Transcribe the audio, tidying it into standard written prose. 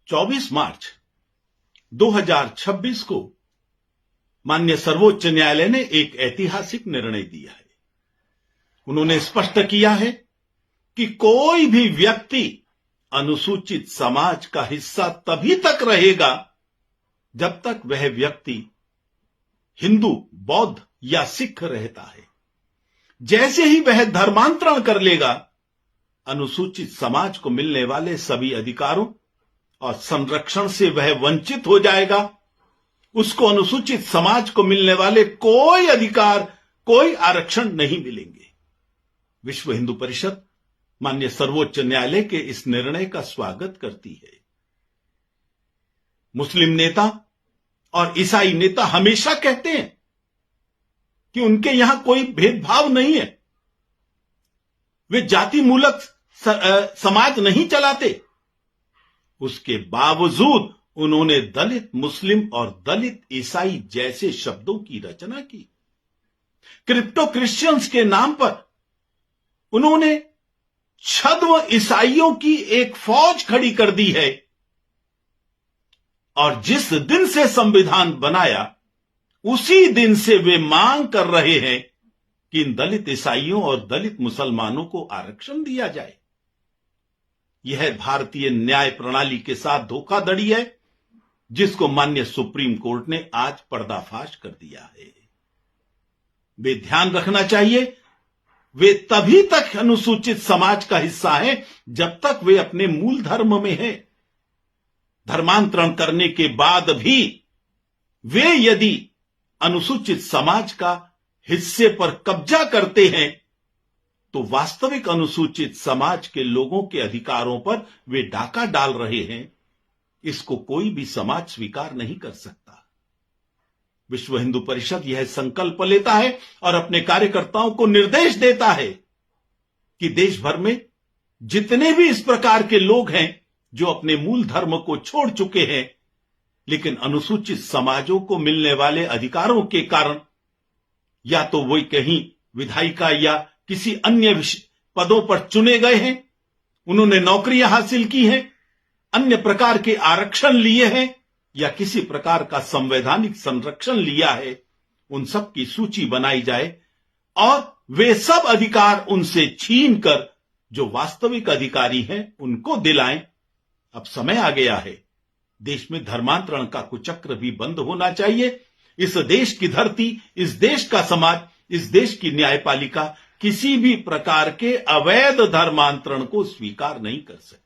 24 मार्च 2026 को माननीय सर्वोच्च न्यायालय ने एक ऐतिहासिक निर्णय दिया है। उन्होंने स्पष्ट किया है कि कोई भी व्यक्ति अनुसूचित समाज का हिस्सा तभी तक रहेगा जब तक वह व्यक्ति हिंदू, बौद्ध या सिख रहता है। जैसे ही वह धर्मांतरण कर लेगा, अनुसूचित समाज को मिलने वाले सभी अधिकारों और संरक्षण से वह वंचित हो जाएगा। उसको अनुसूचित समाज को मिलने वाले कोई अधिकार, कोई आरक्षण नहीं मिलेंगे। विश्व हिंदू परिषद माननीय सर्वोच्च न्यायालय के इस निर्णय का स्वागत करती है। मुस्लिम नेता और ईसाई नेता हमेशा कहते हैं कि उनके यहां कोई भेदभाव नहीं है, वे जाति मूलक समाज नहीं चलाते। उसके बावजूद उन्होंने दलित मुस्लिम और दलित ईसाई जैसे शब्दों की रचना की। क्रिप्टो क्रिश्चियंस के नाम पर उन्होंने छद्म ईसाइयों की एक फौज खड़ी कर दी है। और जिस दिन से संविधान बनाया, उसी दिन से वे मांग कर रहे हैं कि इन दलित ईसाइयों और दलित मुसलमानों को आरक्षण दिया जाए। यह भारतीय न्याय प्रणाली के साथ धोखाधड़ी है, जिसको माननीय सुप्रीम कोर्ट ने आज पर्दाफाश कर दिया है। वे ध्यान रखना चाहिए, वे तभी तक अनुसूचित समाज का हिस्सा हैं जब तक वे अपने मूल धर्म में हैं। धर्मांतरण करने के बाद भी वे यदि अनुसूचित समाज का हिस्से पर कब्जा करते हैं, तो वास्तविक अनुसूचित समाज के लोगों के अधिकारों पर वे डाका डाल रहे हैं। इसको कोई भी समाज स्वीकार नहीं कर सकता। विश्व हिंदू परिषद यह संकल्प लेता है और अपने कार्यकर्ताओं को निर्देश देता है कि देश भर में जितने भी इस प्रकार के लोग हैं जो अपने मूल धर्म को छोड़ चुके हैं, लेकिन अनुसूचित समाजों को मिलने वाले अधिकारों के कारण या तो वो कहीं विधायिका या किसी अन्य पदों पर चुने गए हैं, उन्होंने नौकरियां हासिल की हैं, अन्य प्रकार के आरक्षण लिए हैं या किसी प्रकार का संवैधानिक संरक्षण लिया है, उन सब की सूची बनाई जाए और वे सब अधिकार उनसे छीनकर जो वास्तविक अधिकारी हैं उनको दिलाएं। अब समय आ गया है, देश में धर्मांतरण का कुचक्र भी बंद होना चाहिए। इस देश की धरती, इस देश का समाज, इस देश की न्यायपालिका किसी भी प्रकार के अवैध धर्मांतरण को स्वीकार नहीं कर सकती।